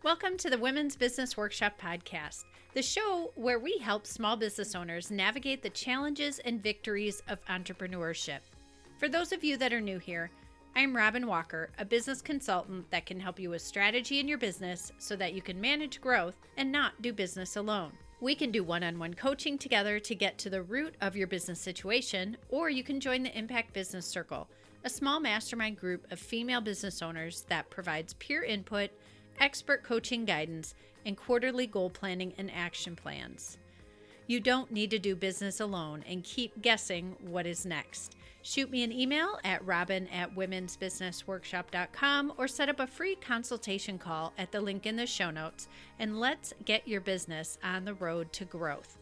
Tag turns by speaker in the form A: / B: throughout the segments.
A: Welcome to the Women's Business Workshop Podcast, the show where we help small business owners navigate the challenges and victories of entrepreneurship. For those of you that are new here, I'm Robin Walker, a business consultant that can help you with strategy in your business so that you can manage growth and not do business alone. We can do one-on-one coaching together to get to the root of your business situation, or you can join the Impact Business Circle, a small mastermind group of female business owners that provides peer input, expert coaching guidance, and quarterly goal planning and action plans. You don't need to do business alone and keep guessing what is next. Shoot me an email at robin@womensbusinessworkshop.com or set up a free consultation call at the link in the show notes, and let's get your business on the road to growth.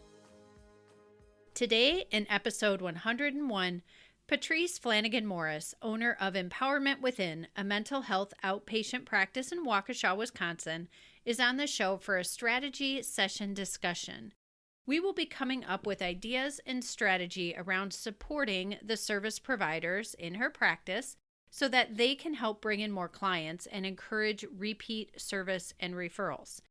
A: Today, in episode 101, Patrice Flanagan-Morris, owner of Empowerment Within, a mental health outpatient practice in Waukesha, Wisconsin, is on the show for a strategy session discussion. We will be coming up with ideas and strategy around supporting the service providers in her practice so that they can help bring in more clients and encourage repeat service and referrals.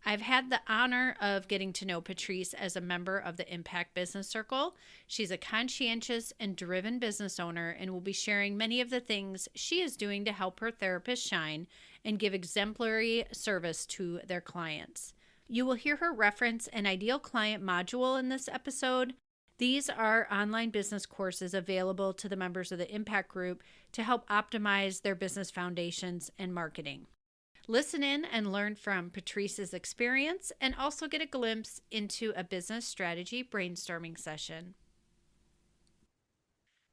A: I've had the honor of getting to know Patrice as a member of the Impact Business Circle. She's a conscientious and driven business owner and will be sharing many of the things she is doing to help her therapists shine and give exemplary service to their clients. You will hear her reference an ideal client module in this episode. These are online business courses available to the members of the Impact Group to help optimize their business foundations and marketing. Listen in and learn from Patrice's experience and also get a glimpse into a business strategy brainstorming session.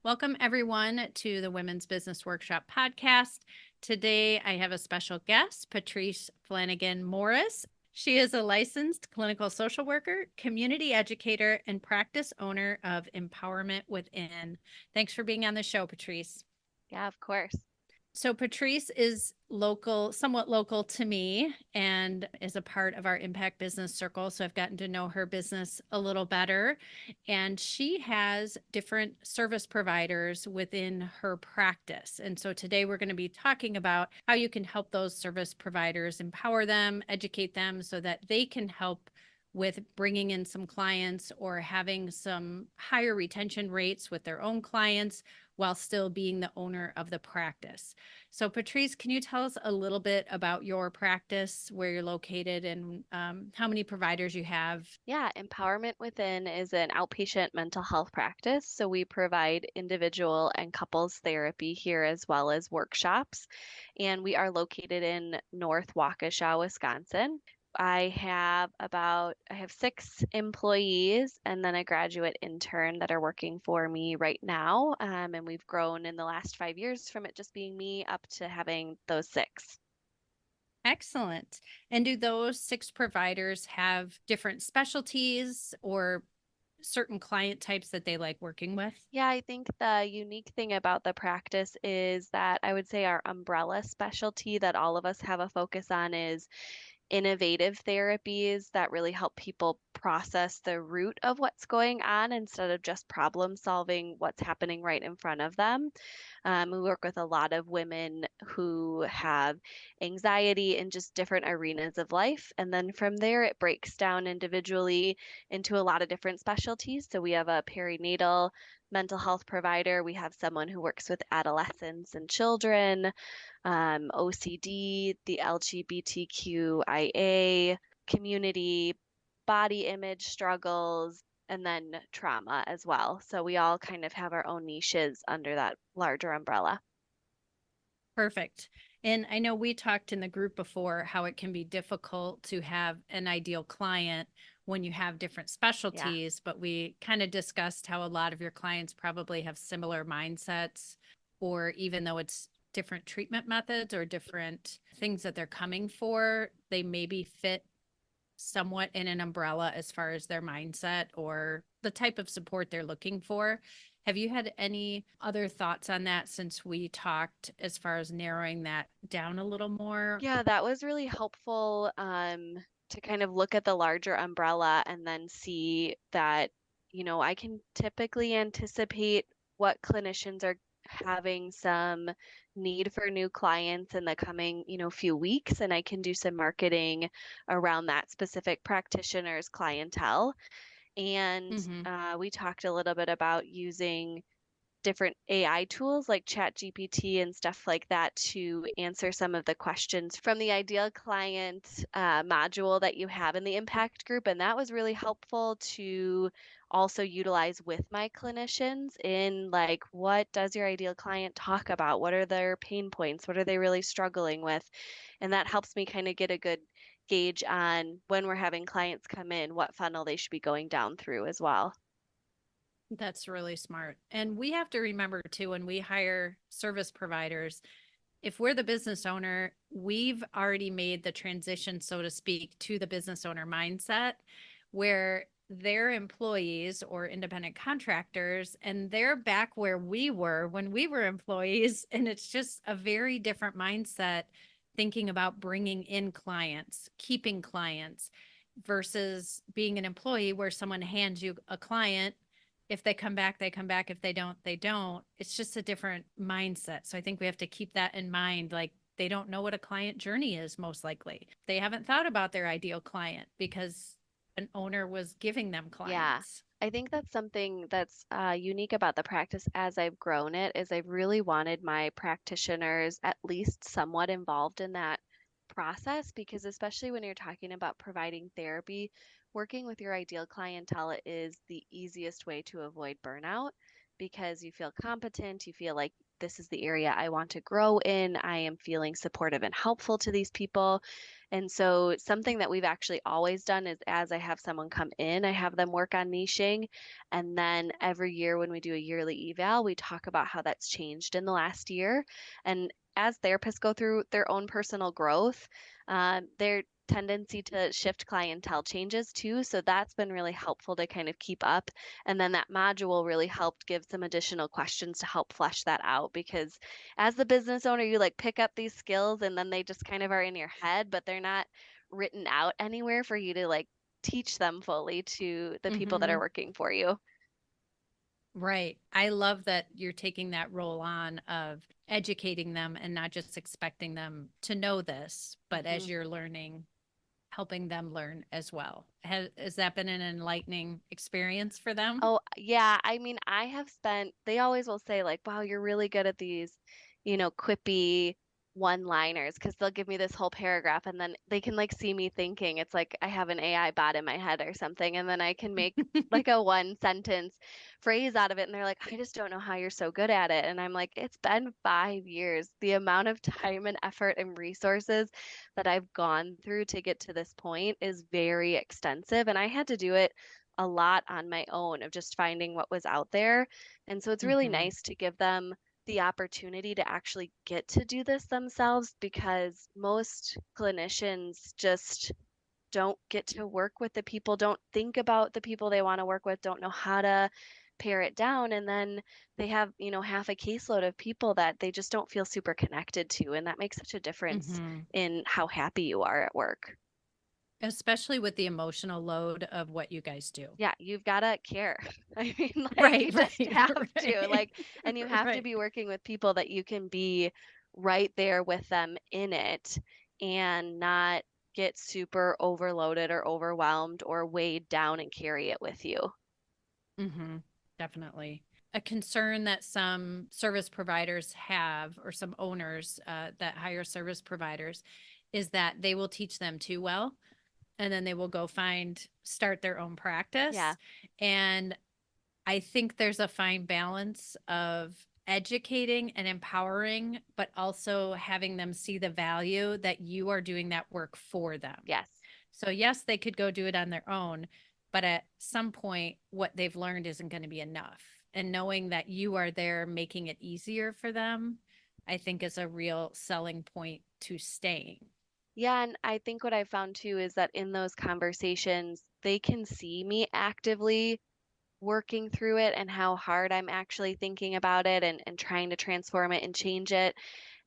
A: Welcome, everyone, to the Women's Business Workshop Podcast. Today, I have a special guest, Patrice Flanagan-Morris. She is a licensed clinical social worker, community educator, and practice owner of Empowerment Within. Thanks for being on the show, Patrice.
B: Yeah, of course.
A: So Patrice is somewhat local to me, and is a part of our Impact Business Circle. So I've gotten to know her business a little better. And she has different service providers within her practice. And so today we're going to be talking about how you can help those service providers, empower them, educate them so that they can help with bringing in some clients or having some higher retention rates with their own clients while still being the owner of the practice. So Patrice, can you tell us a little bit about your practice, where you're located, and how many providers you have?
B: Yeah, Empowerment Within is an outpatient mental health practice. So we provide individual and couples therapy here as well as workshops. And we are located in North Waukesha, Wisconsin. I have 6 employees and then a graduate intern that are working for me right now. And we've grown in the last 5 years from it just being me up to having those 6.
A: Excellent. And do those 6 providers have different specialties or certain client types that they like working with?
B: Yeah, I think the unique thing about the practice is that I would say our umbrella specialty that all of us have a focus on is innovative therapies that really help people process the root of what's going on instead of just problem solving what's happening right in front of them. We work with a lot of women who have anxiety in just different arenas of life. And then from there, it breaks down individually into a lot of different specialties. So we have a perinatal mental health provider, we have someone who works with adolescents and children, OCD, the LGBTQIA community, body image struggles, and then trauma as well. So we all kind of have our own niches under that larger umbrella.
A: Perfect. And I know we talked in the group before how it can be difficult to have an ideal client when you have different specialties, but we kind of discussed how a lot of your clients probably have similar mindsets, or even though it's different treatment methods or different things that they're coming for, they maybe fit somewhat in an umbrella as far as their mindset or the type of support they're looking for. Have you had any other thoughts on that since we talked, as far as narrowing that down a little more?
B: Yeah, that was really helpful to kind of look at the larger umbrella and then see that, I can typically anticipate what clinicians are having some need for new clients in the coming, few weeks, and I can do some marketing around that specific practitioner's clientele. And
A: Mm-hmm.
B: we talked a little bit about using different AI tools like ChatGPT and stuff like that to answer some of the questions from the ideal client module that you have in the impact group. And that was really helpful to also utilize with my clinicians in like, what does your ideal client talk about? What are their pain points? What are they really struggling with? And that helps me kind of get a good gauge on when we're having clients come in, what funnel they should be going down through as well.
A: That's really smart. And we have to remember too, when we hire service providers, if we're the business owner, we've already made the transition, so to speak, to the business owner mindset where they're employees or independent contractors and they're back where we were when we were employees. And it's just a very different mindset thinking about bringing in clients, keeping clients versus being an employee where someone hands you a client. If they come back, they come back. If they don't, they don't. It's just a different mindset. So I think we have to keep that in mind. Like they don't know what a client journey is, most likely. They haven't thought about their ideal client because an owner was giving them
B: Yeah,
A: clients.
B: I think that's something that's unique about the practice as I've grown it is I've really wanted my practitioners at least somewhat involved in that process because especially when you're talking about providing therapy, working with your ideal clientele is the easiest way to avoid burnout because you feel competent, you feel like this is the area I want to grow in, I am feeling supportive and helpful to these people. And so something that we've actually always done is as I have someone come in, I have them work on niching. And then every year when we do a yearly eval, we talk about how that's changed in the last year. And as therapists go through their own personal growth, their tendency to shift clientele changes too. So that's been really helpful to kind of keep up. And then that module really helped give some additional questions to help flesh that out because as the business owner, you like pick up these skills and then they just kind of are in your head, but they're not written out anywhere for you to like teach them fully to the people that are
A: Mm-hmm.
B: working for you.
A: Right. I love that you're taking that role on of educating them and not just expecting them to know this, but
B: hmm
A: as you're learning, helping them learn as well. Has that been an enlightening experience for them?
B: Oh, yeah. I mean, I have spent, they always will say, like, wow, you're really good at these, quippy one-liners because they'll give me this whole paragraph and then they can like see me thinking. It's like I have an AI bot in my head or something, and then I can make like a one sentence phrase out of it. And they're like, I just don't know how you're so good at it. And I'm like, it's been 5 years. The amount of time and effort and resources that I've gone through to get to this point is very extensive. And I had to do it a lot on my own of just finding what was out there. And so it's really
A: Mm-hmm.
B: nice to give them the opportunity to actually get to do this themselves because most clinicians just don't get to work with the people, don't think about the people they want to work with, don't know how to pare it down. And then they have, half a caseload of people that they just don't feel super connected to. And that makes such a difference
A: Mm-hmm.
B: in how happy you are at work.
A: Especially with the emotional load of what you guys do.
B: Yeah, you've got to care. I mean, like,
A: Right,
B: you just
A: right,
B: have to,
A: right.
B: like, and you have to
A: Right.
B: be working with people that you can be right there with them in it and not get super overloaded or overwhelmed or weighed down and carry it with you.
A: Mm-hmm. Definitely. A concern that some service providers have, or some owners that hire service providers, is that they will teach them too well, and then they will go start their own
B: Yeah.
A: practice. And I think there's a fine balance of educating and empowering, but also having them see the value that you are doing that work for them.
B: Yes.
A: So, yes, they could go do it on their own, but at some point, what they've learned isn't going to be enough. And knowing that you are there making it easier for them, I think is a real selling point to staying.
B: Yeah, and I think what I found too is that in those conversations, they can see me actively working through it and how hard I'm actually thinking about it and trying to transform it and change it.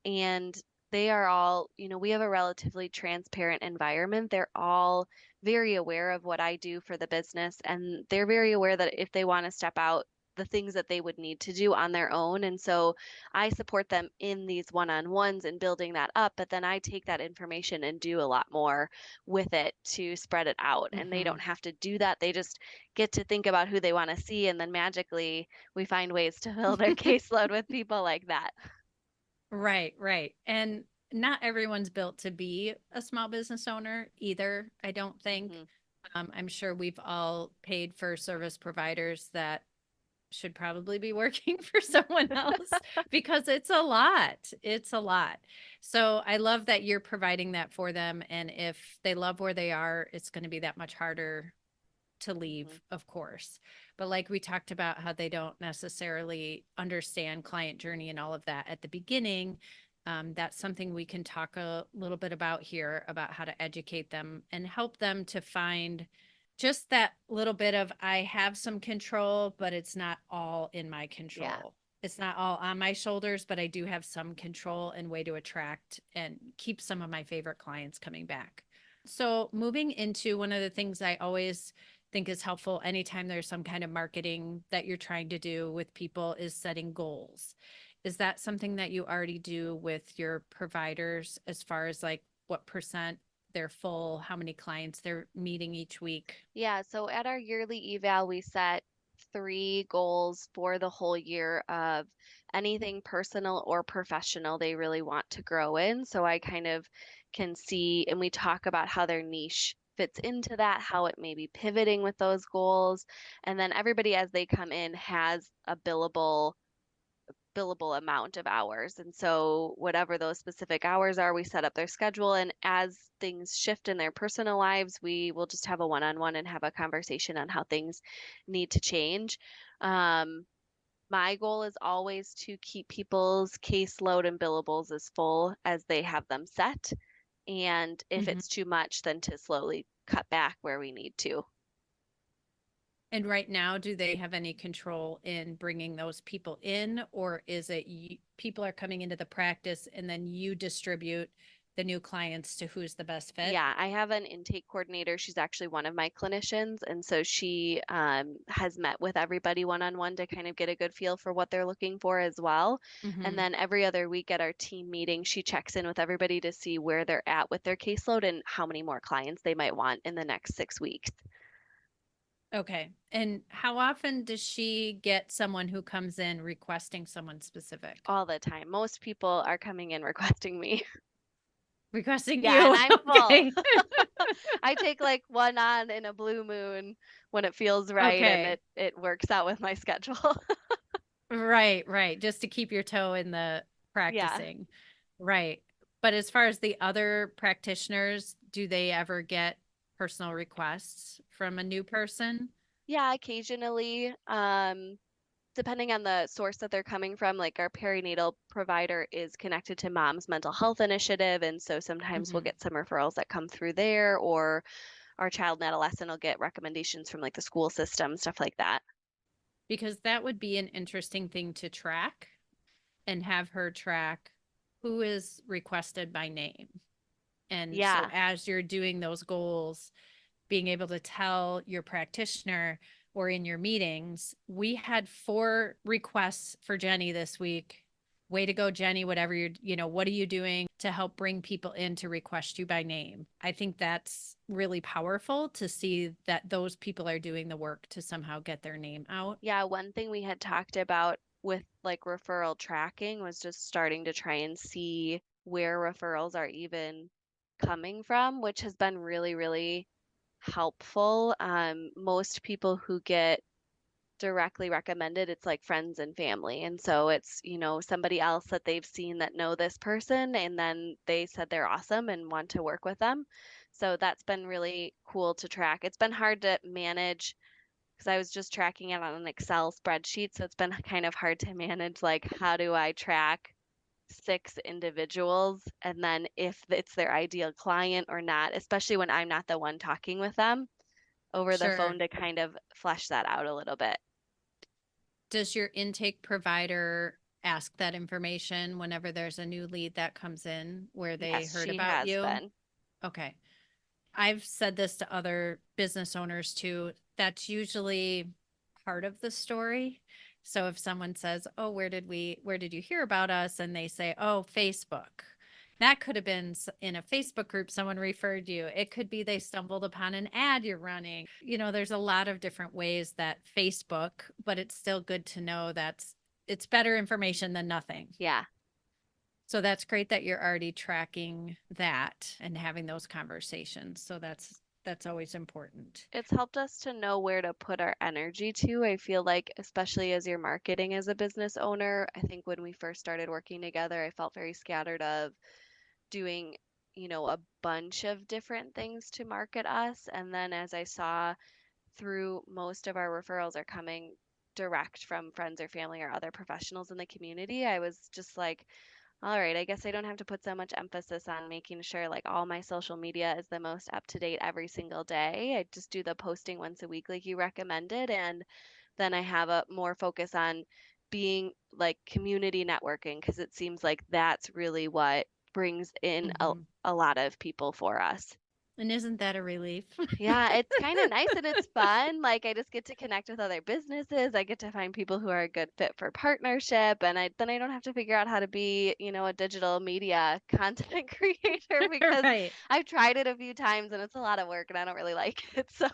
B: And they are all, we have a relatively transparent environment. They're all very aware of what I do for the business, and they're very aware that if they want to step out the things that they would need to do on their own. And so I support them in these one-on-ones and building that up, but then I take that information and do a lot more with it to spread it out. And they
A: Mm-hmm.
B: don't have to do that. They just get to think about who they want to see, and then magically we find ways to fill their caseload with people like that.
A: Right, right. And not everyone's built to be a small business owner either, I don't think.
B: Hmm.
A: I'm sure we've all paid for service providers that should probably be working for someone else because it's a lot. It's a lot. So I love that you're providing that for them. And if they love where they are, it's going to be that much harder to
B: Hmm.
A: leave, of course. But like we talked about, how they don't necessarily understand client journey and all of that at the beginning. That's something we can talk a little bit about here, about how to educate them and help them to find just that little bit of, I have some control, but it's not all in my
B: Yeah.
A: control. It's not all on my shoulders, but I do have some control and way to attract and keep some of my favorite clients coming back. So, moving into one of the things I always think is helpful anytime there's some kind of marketing that you're trying to do with people is setting goals. Is that something that you already do with your providers as far as like what percent they're full, how many clients they're meeting each week?
B: Yeah, so at our yearly eval, we set 3 goals for the whole year of anything personal or professional they really want to grow in. So I kind of can see, and we talk about how their niche fits into that, how it may be pivoting with those goals. And then everybody, as they come in, has a billable amount of hours. And so, whatever those specific hours are, we set up their schedule. And as things shift in their personal lives, we will just have a one on one and have a conversation on how things need to change. Um, my goal is always to keep people's caseload and billables as full as they have them set. And if
A: Mhm.
B: it's too much, then to slowly cut back where we need to.
A: And right now, do they have any control in bringing those people in, or is it people are coming into the practice and then you distribute the new clients to who's the best fit?
B: Yeah, I have an intake coordinator. She's actually one of my clinicians. And so she has met with everybody one on one to kind of get a good feel for what they're looking for as well. And
A: Hmm.
B: then every other week at our team meeting, she checks in with everybody to see where they're at with their caseload and how many more clients they might want in the next 6 weeks.
A: Okay. And how often does she get someone who comes in requesting someone specific?
B: All the time. Most people are coming in requesting me.
A: Requesting
B: Yeah, and
A: you.
B: I'm full.
A: Okay.
B: I take like one on in a blue moon when it feels right and
A: Okay.
B: it works out with my schedule.
A: Right, right. Just to keep your toe in the
B: Yeah.
A: practicing. Right. But as far as the other practitioners, do they ever get personal requests from a new person?
B: Yeah, occasionally, depending on the source that they're coming from, like our perinatal provider is connected to Mom's Mental Health Initiative, and so sometimes we'll
A: Hmm.
B: get some referrals that come through there, or our child and adolescent will get recommendations from like the school system, stuff like that.
A: Because that would be an interesting thing to track and have her track who is requested by name. And so
B: Yeah.
A: as you're doing those goals, being able to tell your practitioner or in your meetings, we had 4 requests for Jenny this week. Way to go, Jenny. Whatever what are you doing to help bring people in to request you by name? I think that's really powerful to see that those people are doing the work to somehow get their name out.
B: Yeah, one thing we had talked about with like referral tracking was just starting to try and see where referrals are even coming from, which has been really, really helpful. Most people who get directly recommended, it's like friends and family. And so it's, somebody else that they've seen that know this person, and then they said they're awesome and want to work with them. So that's been really cool to track. It's been hard to manage because I was just tracking it on an Excel spreadsheet. So it's been kind of hard to manage, like, how do I track 6 individuals and then if it's their ideal client or not, especially when I'm not the one talking with them over the
A: Sure.
B: phone to kind of flesh that out a little bit.
A: Does your intake provider ask that information whenever there's a new lead that comes in where they
B: Yes,
A: heard
B: she
A: about
B: has
A: you?
B: been.
A: Okay. I've said this to other business owners too. That's usually part of the story. So if someone says, "Oh, where did you hear about us?" and they say, "Oh, Facebook." That could have been in a Facebook group someone referred you. It could be they stumbled upon an ad you're running. There's a lot of different ways that Facebook, but it's still good to know it's better information than nothing.
B: Yeah.
A: So that's great that you're already tracking that and having those conversations. So that's always important.
B: It's helped us to know where to put our energy to. I feel like, especially as you're marketing as a business owner, I think when we first started working together, I felt very scattered of doing, a bunch of different things to market us. And then as I saw through most of our referrals are coming direct from friends or family or other professionals in the community, I was just like, all right, I guess I don't have to put so much emphasis on making sure like all my social media is the most up to date every single day. I just do the posting once a week like you recommended, and then I have a more focus on being like community networking because it seems like that's really what brings in
A: Hmm.
B: a lot of people for us.
A: And isn't that a relief?
B: Yeah, it's kind of nice and it's fun. Like I just get to connect with other businesses. I get to find people who are a good fit for partnership, and I don't have to figure out how to be, a digital media content creator because
A: Right.
B: I've tried it a few times and it's a lot of work and I don't really like it. So,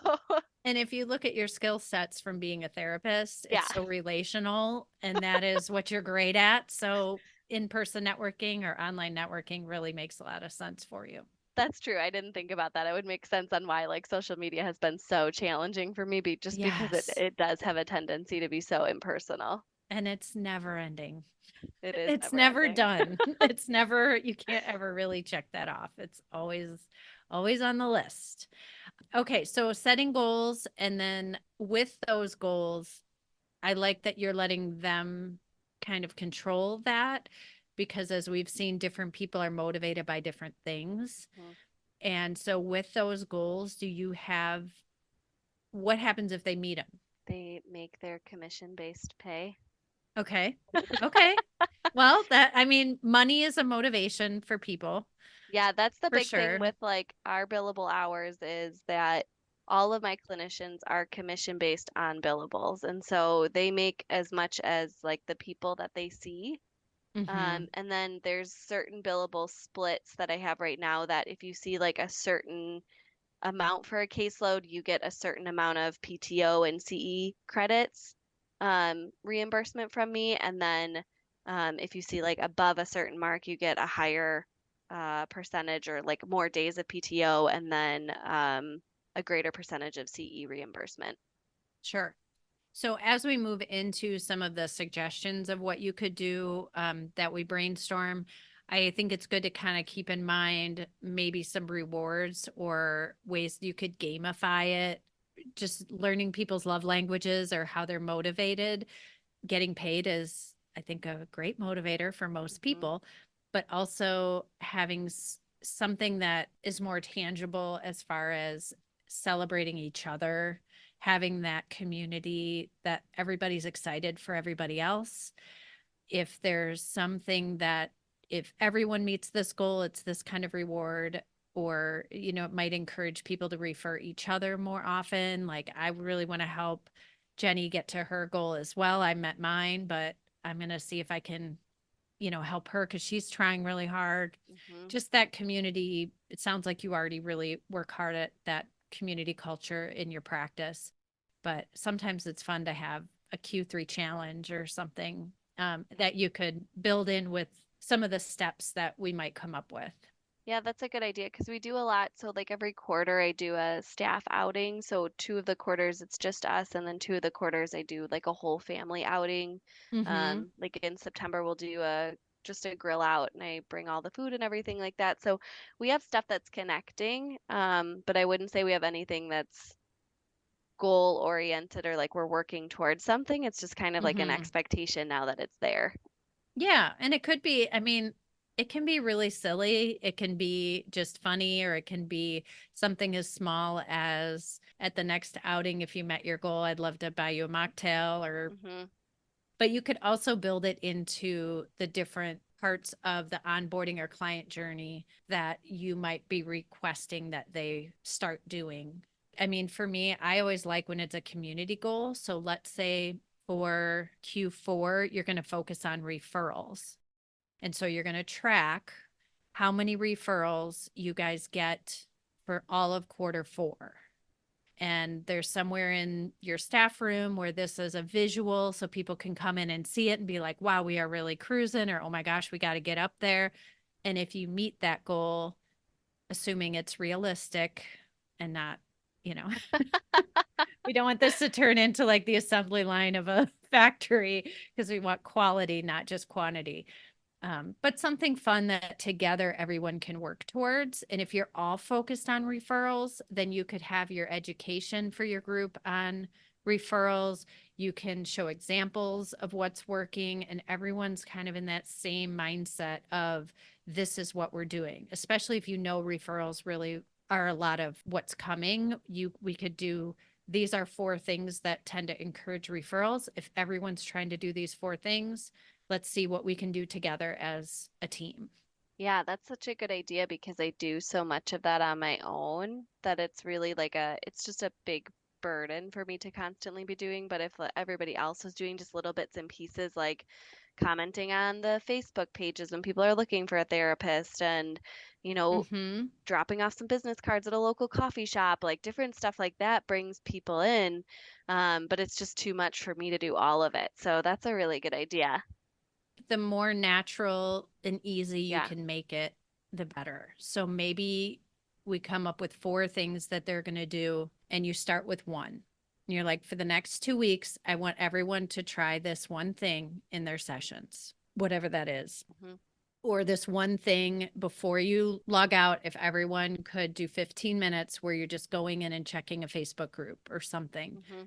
A: And if you look at your skill sets from being a therapist,
B: yeah,
A: it's so relational and that is what you're great at. So in-person networking or online networking really makes a lot of sense for you.
B: that's true. I didn't think about that. It would make sense on why like social media has been so challenging for me just because it
A: Yes.
B: it does have a tendency to be so impersonal.
A: And it's never ending.
B: It is
A: It's
B: never
A: never
B: ending.
A: done. It's never, you can't ever really check that off. It's always on the list. Okay, so setting goals and then with those goals, I like that you're letting them kind of control that because as we've seen, different people are motivated by different things.
B: Mhm.
A: And so with those goals, do you have what happens if they meet them?
B: They make their commission-based pay.
A: Okay. Okay. Well, I mean, money is a motivation for people
B: Yeah, that's the
A: for
B: big thing
A: sure.
B: with like our billable hours is that all of my clinicians are commission based on billables. And so they make as much as like the people that they see.
A: Hmm.
B: And then there's certain billable splits that I have right now that if you see like a certain amount for a caseload, you get a certain amount of PTO and CE credits reimbursement from me. And then if you see like above a certain mark, you get a higher percentage or like more days of PTO and then a greater percentage of CE reimbursement.
A: Sure. So as we move into some of the suggestions of what you could do that we brainstorm, I think it's good to kind of keep in mind maybe some rewards or ways you could gamify it. Just learning people's love languages or how they're motivated. Getting paid is, I think, a great motivator for most
B: Hmm.
A: people, but also having something that is more tangible as far as celebrating each other, having that community that everybody's excited for everybody else. If there's something that if everyone meets this goal, it's this kind of reward, or, it might encourage people to refer each other more often. Like, I really want to help Jenny get to her goal as well. I met mine, but I'm going to see if I can, help her because she's trying really hard.
B: Hmm.
A: Just that community. It sounds like you already really work hard at that community culture in your practice, but sometimes it's fun to have a Q3 challenge or something that you could build in with some of the steps that we might come up with.
B: Yeah, that's a good idea because we do a lot. So, like every quarter, I do a staff outing. So, two of the quarters, it's just us. And then two of the quarters, I do like a whole family outing.
A: Mm-hmm.
B: Like in September, we'll do just a grill out and I bring all the food and everything like that. So, we have stuff that's connecting. But I wouldn't say we have anything that's goal oriented or like we're working towards something. It's just kind of like an
A: Mm-hmm.
B: expectation now that it's there.
A: Yeah. And it could be, I mean, it can be really silly. It can be just funny, or it can be something as small as at the next outing, if you met your goal, I'd love to buy you a mocktail, or
B: Hmm.
A: but you could also build it into the different parts of the onboarding or client journey that you might be requesting that they start doing. I mean, for me, I always like when it's a community goal. So let's say for Q4, you're going to focus on referrals. And so you're going to track how many referrals you guys get for all of quarter 4. And there's somewhere in your staff room where this is a visual so people can come in and see it and be like, wow, we are really cruising, or oh my gosh, we got to get up there. And if you meet that goal, assuming it's realistic and not, you know, we don't want this to turn into like the assembly line of a factory because we want quality, not just quantity. But something fun that together everyone can work towards. And if you're all focused on referrals, then you could have your education for your group on referrals. You can show examples of what's working, and everyone's kind of in that same mindset of this is what we're doing, especially if you know referrals really are a lot of what's coming. We could do these are 4 things that tend to encourage referrals. If everyone's trying to do these 4 things, let's see what we can do together as a team.
B: Yeah, that's such a good idea because I do so much of that on my own that it's really like it's just a big burden for me to constantly be doing. But if everybody else was doing just little bits and pieces, like commenting on the Facebook pages when people are looking for a therapist and, you know,
A: Mm-hmm.
B: dropping off some business cards at a local coffee shop, like different stuff like that brings people in. But it's just too much for me to do all of it. So that's a really good idea.
A: The more natural and easy you
B: Yeah.
A: can make it, the better. So maybe we come up with 4 things that they're going to do, and you start with one. And you're like, for the next 2 weeks, I want everyone to try this one thing in their sessions, whatever that is.
B: Hmm.
A: Or this one thing before you log out, if everyone could do 15 minutes where you're just going in and checking a Facebook group or something.
B: Hmm.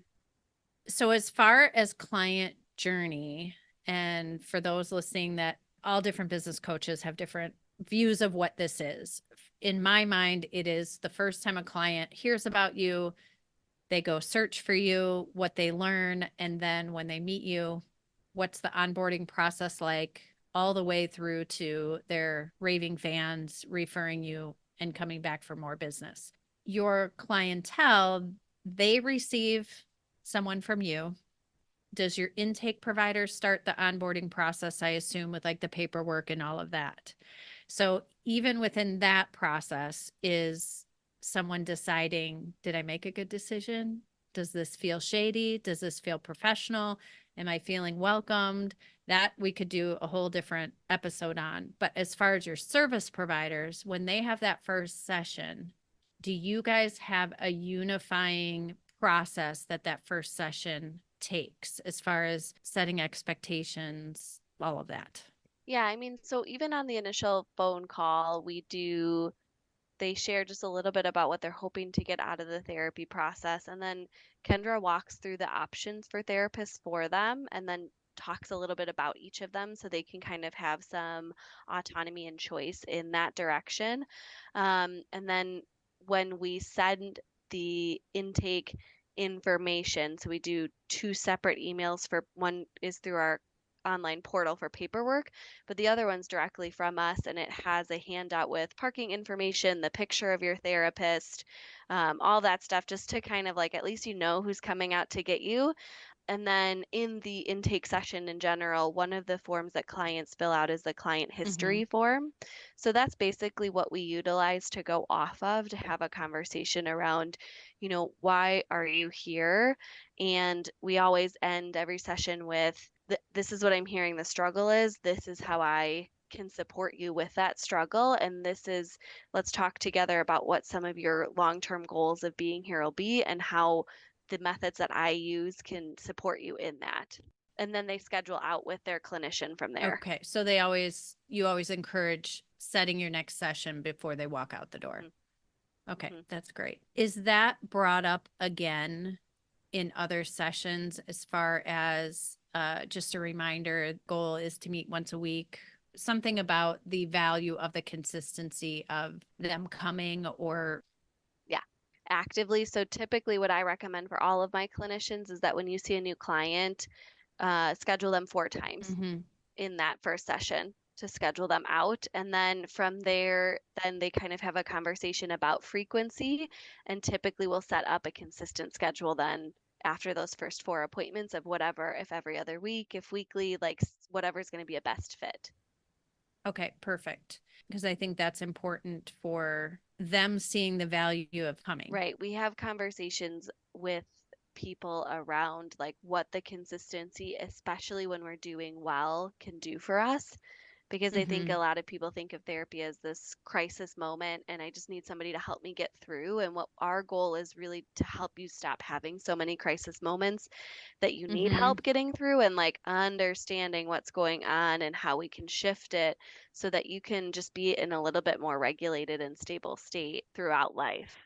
A: So, as far as client journey, and for those listening, that all different business coaches have different views of what this is. In my mind, it is the first time a client hears about you, they go search for you, what they learn, and then when they meet you, what's the onboarding process like, all the way through to their raving fans referring you and coming back for more business. Your clientele, they receive someone from you. Does your intake provider start the onboarding process, I assume, with like the paperwork and all of that? So even within that process, is someone deciding, did I make a good decision? Does this feel shady? Does this feel professional? Am I feeling welcomed? That we could do a whole different episode on. But as far as your service providers, when they have that first session, do you guys have a unifying process that that first session takes as far as setting expectations, all of that?
B: Yeah, I mean, so even on the initial phone call, they share just a little bit about what they're hoping to get out of the therapy process. And then Kendra walks through the options for therapists for them and then talks a little bit about each of them so they can kind of have some autonomy and choice in that direction. And then when we send the intake information, so we do 2 separate emails. For one is through our online portal for paperwork, but the other one's directly from us, and it has a handout with parking information, the picture of your therapist, all that stuff, just to kind of like at least you know who's coming out to get you. And then in the intake session in general, one of the forms that clients fill out is the client
A: Mm-hmm.
B: history form. So that's basically what we utilize to go off of to have a conversation around, why are you here? And we always end every session with, this is what I'm hearing the struggle is. This is how I can support you with that struggle. And let's talk together about what some of your long term goals of being here will be and how the methods that I use can support you in that. And then they schedule out with their clinician from there.
A: Okay. So you always encourage setting your next session before they walk out the door.
B: Hmm.
A: Okay.
B: Hmm.
A: That's great. Is that brought up again in other sessions as far as just a reminder, goal is to meet once a week? Something about the value of the consistency of them coming or.
B: Yeah, actively. So typically, what I recommend for all of my clinicians is that when you see a new client, schedule them 4 times
A: Mm-hmm.
B: in that first session to schedule them out. And then from there, then they kind of have a conversation about frequency. And typically, we'll set up a consistent schedule then after those first 4 appointments of whatever, if every other week, if weekly, like whatever's going to be a best fit.
A: Okay, perfect. Because I think that's important for them seeing the value of coming.
B: Right. We have conversations with people around like what the consistency, especially when we're doing well, can do for us. Because I think
A: Mm-hmm.
B: a lot of people think of therapy as this crisis moment, and I just need somebody to help me get through. And what our goal is really to help you stop having so many crisis moments that you need
A: Mm-hmm.
B: help getting through, and like understanding what's going on and how we can shift it so that you can just be in a little bit more regulated and stable state throughout life.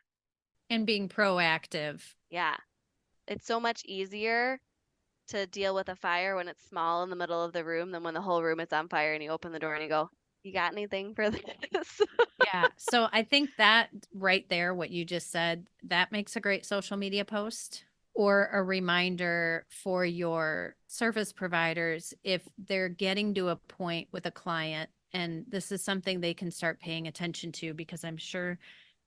A: And being proactive.
B: Yeah. It's so much easier to deal with a fire when it's small in the middle of the room than when the whole room is on fire and you open the door and you go, "You got anything for this?"
A: Yeah. So I think that right there, what you just said, that makes a great social media post or a reminder for your service providers if they're getting to a point with a client. And this is something they can start paying attention to because I'm sure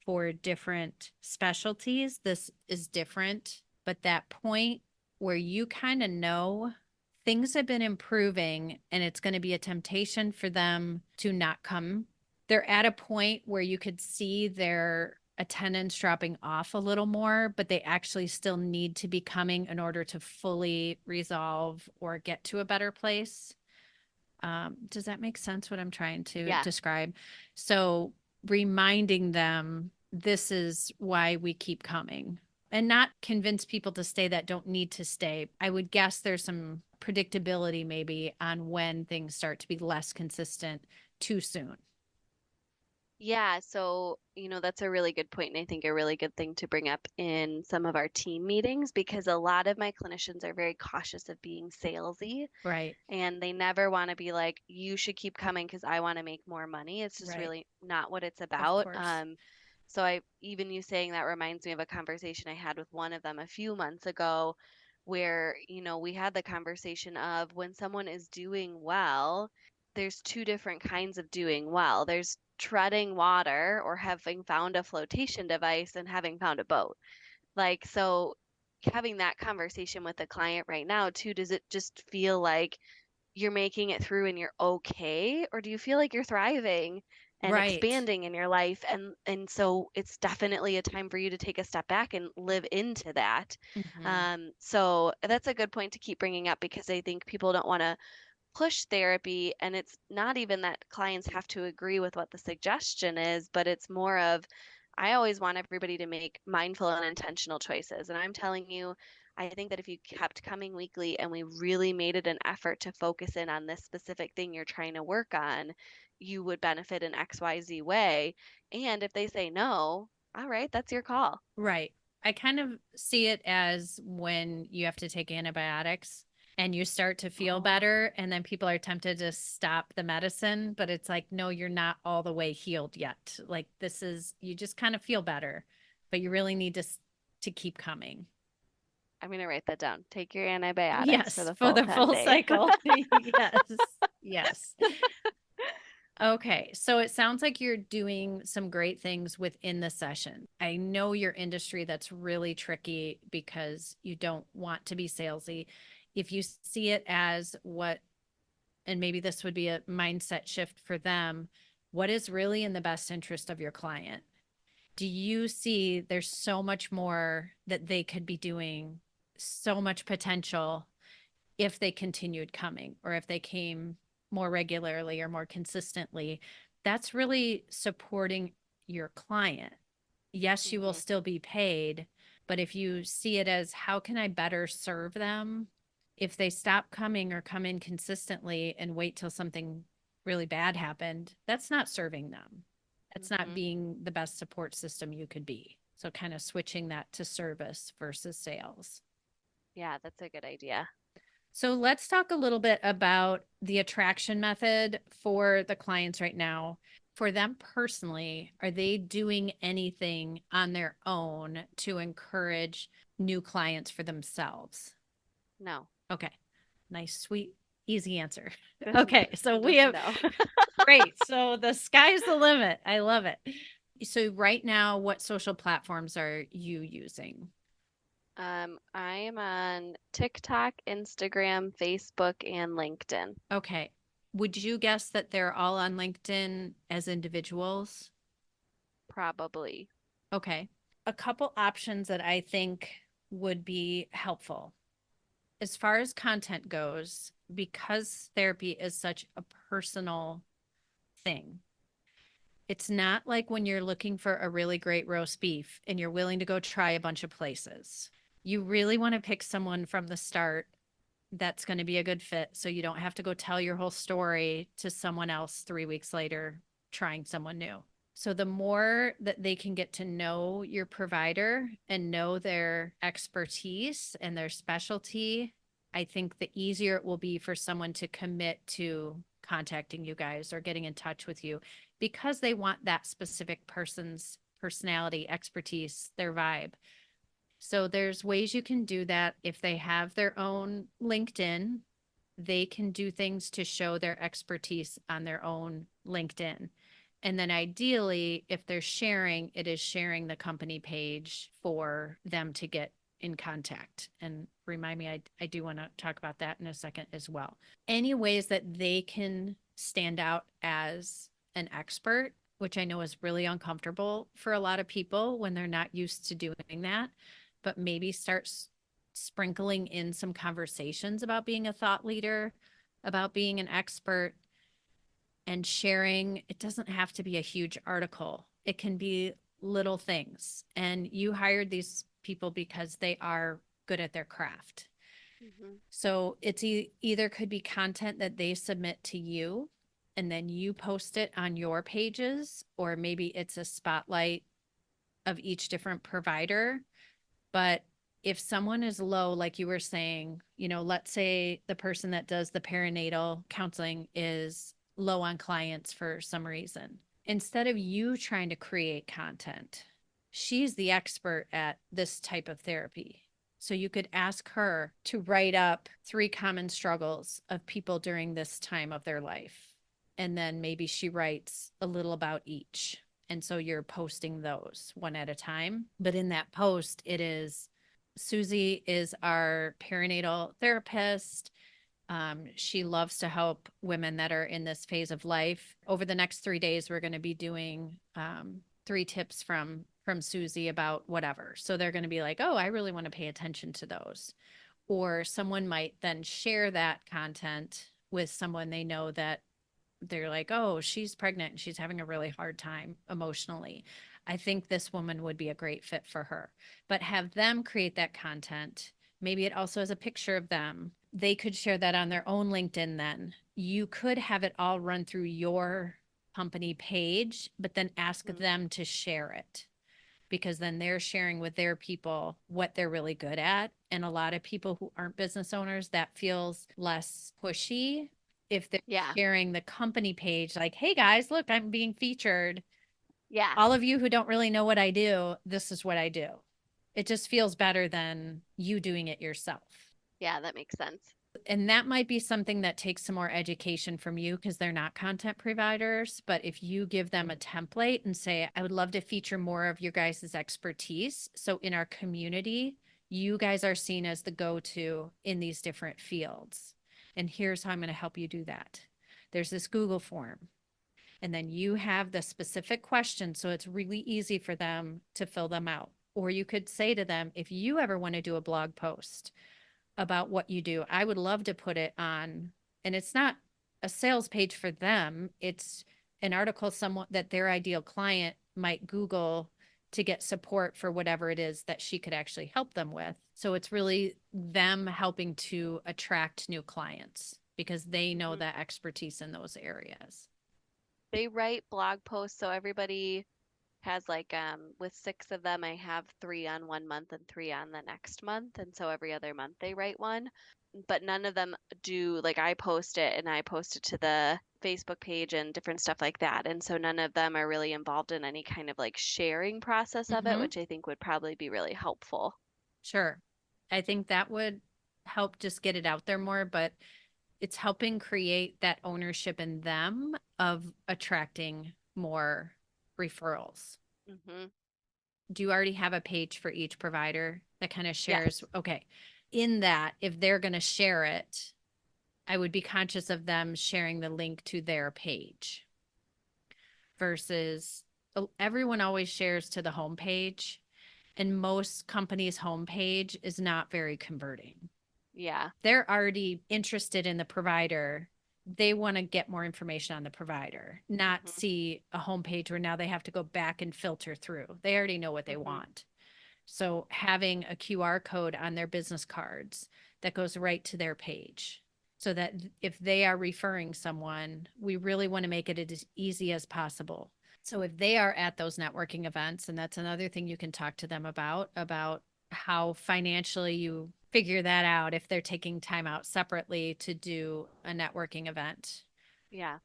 A: for different specialties, this is different. But that point where you kind of know things have been improving and it's going to be a temptation for them to not come, they're at a point where you could see their attendance dropping off a little more, but they actually still need to be coming in order to fully resolve or get to a better place. Does that make sense what I'm trying to
B: Yeah.
A: describe? So reminding them this is why we keep coming and not convince people to stay that don't need to stay. I would guess there's some predictability maybe on when things start to be less consistent too soon.
B: Yeah, so, that's a really good point, and I think a really good thing to bring up in some of our team meetings because a lot of my clinicians are very cautious of being salesy.
A: Right.
B: And they never want to be like, you should keep coming because I want to make more money. It's just
A: Right.
B: really not what it's
A: Of
B: about.
A: course.
B: So even you saying that reminds me of a conversation I had with one of them a few months ago where, we had the conversation of when someone is doing well, there's two different kinds of doing well. There's treading water or having found a flotation device and having found a boat. Like, so having that conversation with the client right now too, does it just feel like you're making it through and you're okay, or do you feel like you're thriving and
A: Right.
B: expanding in your life? And so it's definitely a time for you to take a step back and live into that.
A: Hmm.
B: So that's a good point to keep bringing up because I think people don't want to push therapy, and it's not even that clients have to agree with what the suggestion is, but it's more of I always want everybody to make mindful and intentional choices. And I'm telling you, I think that if you kept coming weekly and we really made it an effort to focus in on this specific thing you're trying to work on, you would benefit in XYZ way. And if they say no, all right, that's your call.
A: Right. I kind of see it as when you have to take antibiotics and you start to feel
B: Oh,
A: better, and then people are tempted to stop the medicine, but it's like, no, you're not all the way healed yet. Like this is, you just kind of feel better, but you really need to keep coming.
B: I'm going to write that down. Take your antibiotics for
A: Yes,
B: the
A: for
B: full
A: the
B: 10
A: full
B: days.
A: cycle. Yes. Yes. Okay, so it sounds like you're doing some great things within the session. I know your industry that's really tricky because you don't want to be salesy. If you see it as what, and maybe this would be a mindset shift for them, what is really in the best interest of your client? Do you see there's so much more that they could be doing, so much potential if they continued coming or if they came more regularly or more consistently? That's really supporting your client. Yes, you will
B: Hmm.
A: still be paid, but if you see it as how can I better serve them? If they stop coming or come in consistently and wait till something really bad happened, that's not serving them. That's not
B: Hmm.
A: being the best support system you could be. So, kind of switching that to service versus sales.
B: Yeah, that's a good idea.
A: So let's talk a little bit about the attraction method for the clients right now. For them personally, are they doing anything on their own to encourage new clients for themselves?
B: No.
A: Okay. Nice, sweet, easy answer.
B: Just
A: Okay. So we
B: just
A: have
B: no.
A: great. So the sky's the limit. I love it. So right now, what social platforms are you using?
B: I am on TikTok, Instagram, Facebook, and LinkedIn.
A: Okay. Would you guess that they're all on LinkedIn as individuals?
B: Probably.
A: Okay. A couple options that I think would be helpful. As far as content goes, because therapy is such a personal thing, it's not like when you're looking for a really great roast beef and you're willing to go try a bunch of places. You really want to pick someone from the start that's going to be a good fit so you don't have to go tell your whole story to someone else 3 weeks later trying someone new. So the more that they can get to know your provider and know their expertise and their specialty, I think the easier it will be for someone to commit to contacting you guys or getting in touch with you because they want that specific person's personality, expertise, their vibe. So there's ways you can do that. If they have their own LinkedIn, they can do things to show their expertise on their own LinkedIn. And then ideally, if they're sharing, it is sharing the company page for them to get in contact. And remind me, I do want to talk about that in a second as well. Any ways that they can stand out as an expert, which I know is really uncomfortable for a lot of people when they're not used to doing that, but maybe start sprinkling in some conversations about being a thought leader, about being an expert, and sharing. It doesn't have to be a huge article, it can be little things. And you hired these people because they are good at their craft.
B: Hmm.
A: So it's either could be content that they submit to you and then you post it on your pages, or maybe it's a spotlight of each different provider. But if someone is low, like you were saying, let's say the person that does the perinatal counseling is low on clients for some reason. Instead of you trying to create content, she's the expert at this type of therapy. So you could ask her to write up 3 common struggles of people during this time of their life. And then maybe she writes a little about each. And so you're posting those one at a time. But in that post, it is Susie is our perinatal therapist. She loves to help women that are in this phase of life. Over the next 3 days, we're going to be doing 3 tips from Susie about whatever. So they're going to be like, oh, I really want to pay attention to those. Or someone might then share that content with someone they know that they're like, oh, she's pregnant and she's having a really hard time emotionally. I think this woman would be a great fit for her. But have them create that content. Maybe it also has a picture of them. They could share that on their own LinkedIn then. You could have it all run through your company page, but then ask
B: Hmm.
A: them to share it because then they're sharing with their people what they're really good at. And a lot of people who aren't business owners, that feels less pushy if they're
B: Yeah.
A: sharing the company page, like, hey guys, look, I'm being featured. All
B: Yes.
A: of you who don't really know what I do, this is what I do. It just feels better than you doing it yourself.
B: Yeah, that makes sense.
A: And that might be something that takes some more education from you because they're not content providers. But if you give them a template and say, I would love to feature more of your guys' expertise. So in our community, you guys are seen as the go to in these different fields. And here's how I'm going to help you do that. There's this Google form. And then you have the specific questions. So it's really easy for them to fill them out. Or you could say to them, if you ever want to do a blog post about what you do, I would love to put it on. And it's not a sales page for them, it's an article someone that their ideal client might Google to get support for whatever it is that she could actually help them with. So it's really them helping to attract new clients because they know
B: Hmm.
A: that expertise in those areas.
B: They write blog posts, so everybody has like with 6 of them, I have 3 on 1 month and 3 on the next month, and so every other month they write one. But none of them do, like, I post it and I post it to the Facebook page and different stuff like that. And so none of them are really involved in any kind of like sharing process of it,
A: Mm-hmm.
B: which I think would probably be really helpful.
A: Sure. I think that would help just get it out there more, but it's helping create that ownership in them of attracting more referrals.
B: Hmm.
A: Do you already have a page for each provider? that kind of shares.
B: Yes.
A: Okay. In that, if they're going to share it, I would be conscious of them sharing the link to their page versus everyone always shares to the homepage, and most companies' homepage is not very converting.
B: Yeah.
A: They're already interested in the provider. They want to get more information on the provider, not
B: Mhm.
A: see a homepage where now they have to go back and filter through. They already know what they
B: Mhm.
A: want. So having a QR code on their business cards that goes right to their page so that if they are referring someone, we really want to make it as easy as possible. So if they are at those networking events, and that's another thing you can talk to them about how financially you figure that out if they're taking time out separately to do a networking event,
B: Yeah.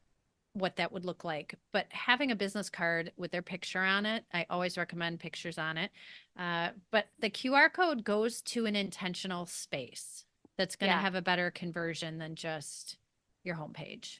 A: what that would look like. But having a business card with their picture on it, I always recommend pictures on it. But the QR code goes to an intentional space that's going to
B: Yeah.
A: have a better conversion than just your homepage.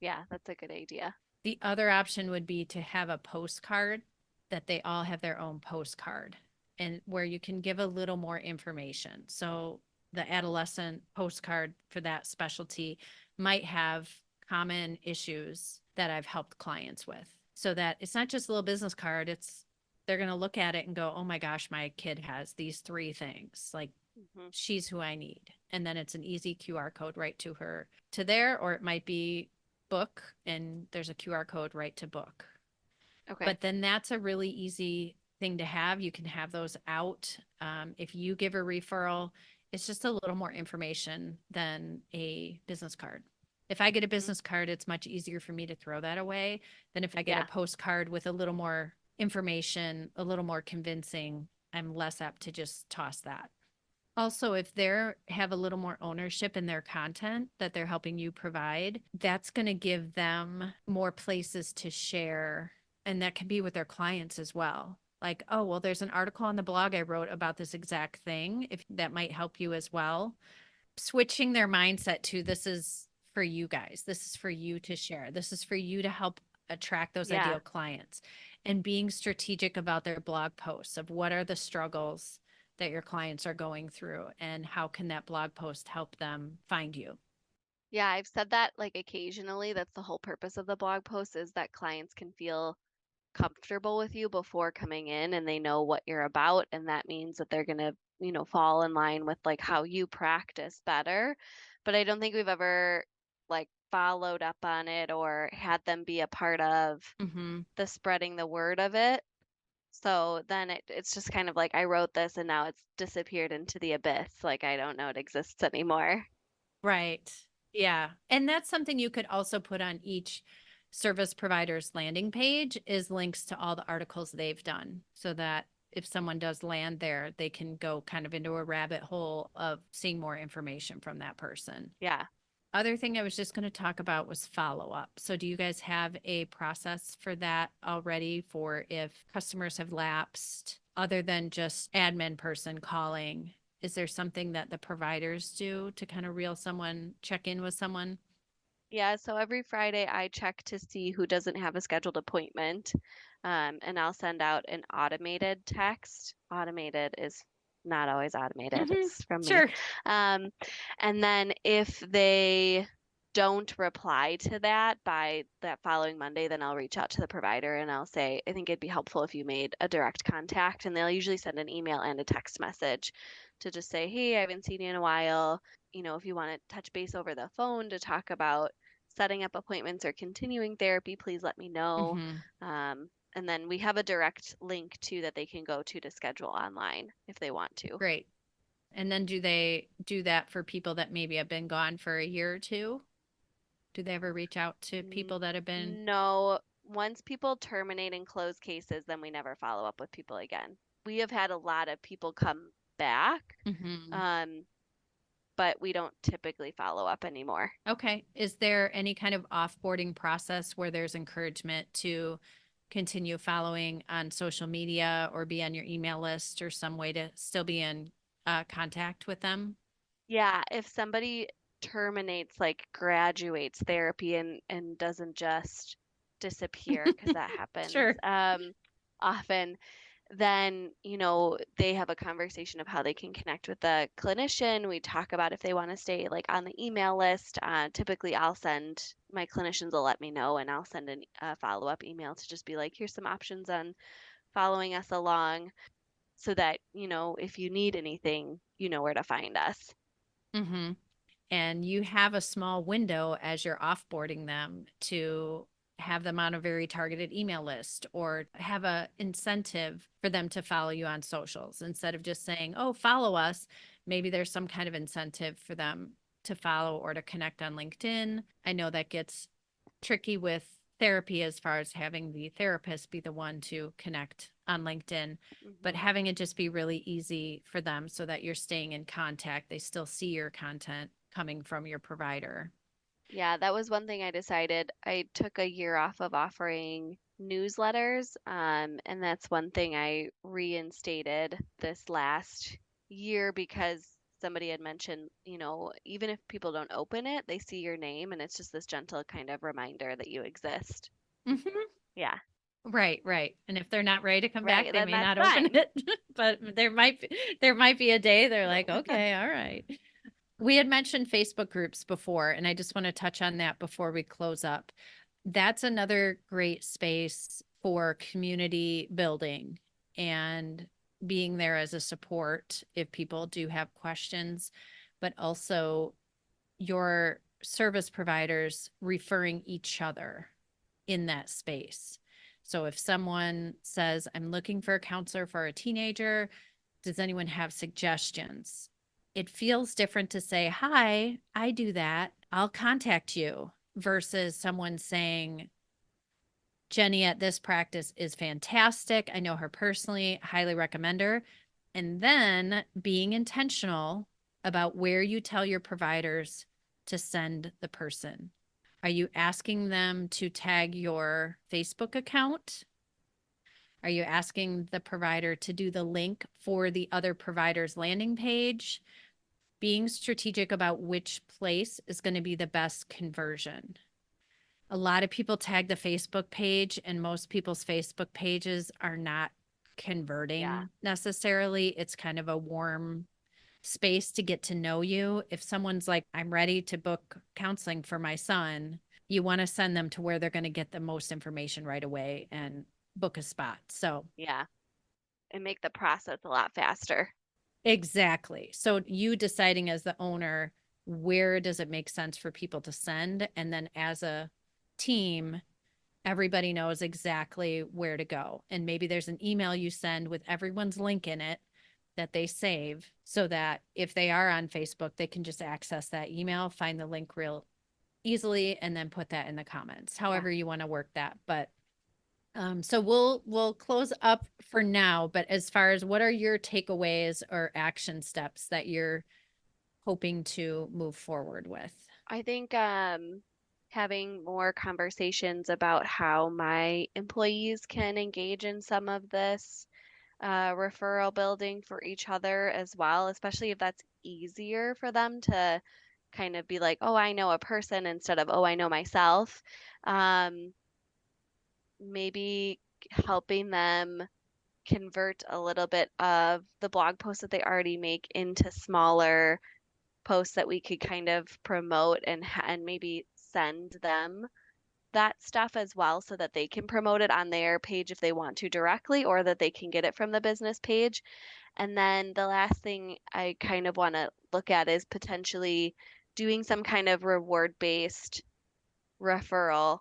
B: Yeah. That's a good idea.
A: The other option would be to have a postcard that they all have their own postcard and where you can give a little more information. So the adolescent postcard for that specialty might have common issues that I've helped clients with. So that it's not just a little business card, it's they're going to look at it and go, "Oh my gosh, my kid has these three things. Like
B: Mhm.
A: she's who I need." And then it's an easy QR code right to her to there, or it might be book and there's a QR code right to book.
B: Okay.
A: But then that's a really easy thing to have. You can have those out. If you give a referral, it's just a little more information than a business card. If I get a
B: Mhm.
A: business card, it's much easier for me to throw that away than if I get a
B: Yeah.
A: postcard with a little more information, a little more convincing. I'm less apt to just toss that. Also, if they have a little more ownership in their content that they're helping you provide, that's going to give them more places to share. And that can be with their clients as well. Like, oh, well, there's an article on the blog I wrote about this exact thing. If that might help you as well. Switching their mindset to this is for you guys. This is for you to share. This is for you to help attract those
B: Yeah.
A: ideal clients and being strategic about their blog posts of what are the struggles that your clients are going through and how can that blog post help them find you.
B: Yeah. I've said that like occasionally. That's the whole purpose of the blog post is that clients can feel comfortable with you before coming in and they know what you're about. And that means that they're going to, fall in line with like how you practice better. But I don't think we've ever like followed up on it or had them be a part of
A: Mm-hmm.
B: the spreading the word of it. So then it's just kind of like I wrote this and now it's disappeared into the abyss. Like I don't know it exists anymore.
A: Right. Yeah. And that's something you could also put on each service provider's landing page is links to all the articles they've done so that if someone does land there, they can go kind of into a rabbit hole of seeing more information from that person.
B: Yeah.
A: Other thing I was just going to talk about was follow up. So, do you guys have a process for that already for if customers have lapsed other than just admin person calling? Is there something that the providers do to kind of reel someone, check in with someone?
B: Yeah, so every Friday I check to see who doesn't have a scheduled appointment, and I'll send out an automated text. Automated is not always automated,
A: Hmm.
B: it's from me.
A: Sure.
B: Um, and then if they don't reply to that by that following Monday, then I'll reach out to the provider and I'll say, I think it'd be helpful if you made a direct contact. And they'll usually send an email and a text message to just say, hey, I haven't seen you in a while. If you want to touch base over the phone to talk about setting up appointments or continuing therapy, please let me know.
A: Hmm.
B: And then we have a direct link too that they can go to schedule online if they want to.
A: Great. And then do they do that for people that maybe have been gone for a year or two? Do they ever reach out to
B: N-
A: people that have been?
B: No, once people terminate and close cases, then we never follow up with people again. We have had a lot of people come back,
A: Hmm.
B: um, but we don't typically follow up anymore.
A: Okay. Is there any kind of offboarding process where there's encouragement to continue following on social media or be on your email list or some way to still be in contact with them?
B: Yeah, if somebody terminates, like graduates therapy and doesn't just disappear, because that happens
A: Sure.
B: often, then, they have a conversation of how they can connect with the clinician. We talk about if they want to stay like on the email list. Typically, I'll send my clinicians will let me know, and I'll send a follow-up email to just be like, here's some options on following us along so that, if you need anything, you know where to find us.
A: Mm-hmm. And you have a small window as you're offboarding them to have them on a very targeted email list or have a incentive for them to follow you on socials instead of just saying, oh, follow us. Maybe there's some kind of incentive for them to follow or to connect on LinkedIn. I know that gets tricky with therapy as far as having the therapist be the one to connect on LinkedIn, but
B: Hmm.
A: having it just be really easy for them so that you're staying in contact. They still see your content coming from your provider.
B: Yeah, that was one thing I decided. I took a year off of offering newsletters, and that's one thing I reinstated this last year because somebody had mentioned, even if people don't open it, they see your name, and it's just this gentle kind of reminder that you exist.
A: Hmm.
B: Yeah,
A: Right, right. And if they're not ready to come back,
B: right,
A: they
B: then
A: may
B: that's
A: not open
B: fine.
A: it. But there might be a day they're like, okay, all right. We had mentioned Facebook groups before, and I just want to touch on that before we close up. That's another great space for community building and being there as a support if people do have questions, but also your service providers referring each other in that space. So if someone says, I'm looking for a counselor for a teenager, does anyone have suggestions? It feels different to say, hi, I do that. I'll contact you versus someone saying, Jenny at this practice is fantastic. I know her personally, highly recommend her. And then being intentional about where you tell your providers to send the person. Are you asking them to tag your Facebook account? Are you asking the provider to do the link for the other provider's landing page? Being strategic about which place is going to be the best conversion. A lot of people tag the Facebook page, and most people's Facebook pages are not
B: Yeah,
A: converting necessarily. It's kind of a warm space to get to know you. If someone's like, I'm ready to book counseling for my son, you want to send them to where they're going to get the most information right away and book a spot. So,
B: yeah, and make the process a lot faster.
A: exactly. So, you deciding as the owner, where does it make sense for people to send? And then as a team, everybody knows exactly where to go. And maybe there's an email you send with everyone's link in it that they save so that if they are on Facebook, they can just access that email, find the link real easily, and then put that in the comments,
B: Yeah.
A: however you want to work that. But so we'll close up for now. But as far as what are your takeaways or action steps that you're hoping to move forward with?
B: I think having more conversations about how my employees can engage in some of this referral building for each other as well, especially if that's easier for them to kind of be like, oh, I know a person instead of, oh, I know myself. Um, Maybe helping them convert a little bit of the blog posts that they already make into smaller posts that we could kind of promote and maybe send them that stuff as well so that they can promote it on their page if they want to directly or that they can get it from the business page. And then the last thing I kind of want to look at is potentially doing some kind of reward based referral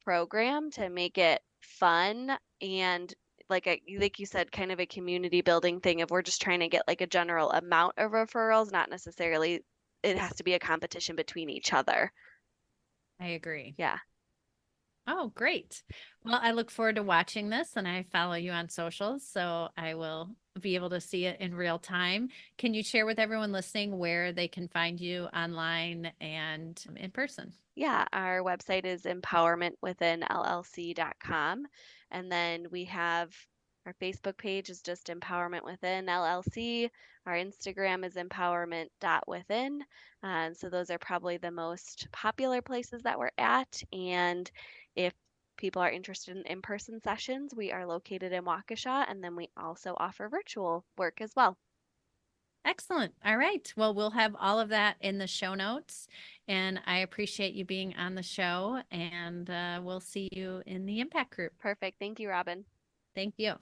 B: program to make it fun and like you said, kind of a community building thing if we're just trying to get like a general amount of referrals, not necessarily it has to be a competition between each other.
A: I agree.
B: Yeah.
A: Oh, great. Well, I look forward to watching this and I follow you on socials, so I will be able to see it in real time. Can you share with everyone listening where they can find you online and in person?
B: Yeah, our website is empowermentwithinllc.com. And then we have our Facebook page is just Empowerment Within LLC. Our Instagram is empowerment.within. And so those are probably the most popular places that we're at. And if people are interested in in-person sessions, we are located in Waukesha, and then we also offer virtual work as well.
A: Excellent. All right. Well, we'll have all of that in the show notes. And I appreciate you being on the show. And we'll see you in the Impact Group.
B: Perfect. Thank you, Robin.
A: Thank you.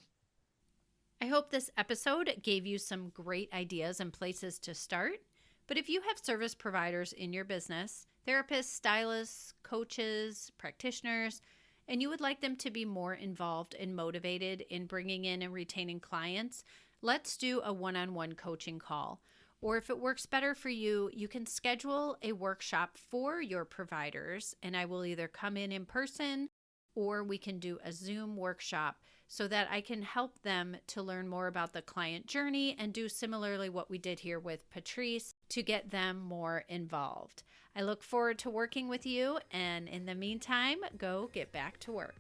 A: I hope this episode gave you some great ideas and places to start. But if you have service providers in your business, therapists, stylists, coaches, practitioners, and you would like them to be more involved and motivated in bringing in and retaining clients, let's do a one-on-one coaching call. Or if it works better for you, you can schedule a workshop for your providers, and I will either come in person or we can do a Zoom workshop so that I can help them to learn more about the client journey and do similarly what we did here with Patrice to get them more involved. I look forward to working with you, and in the meantime, go get back to work.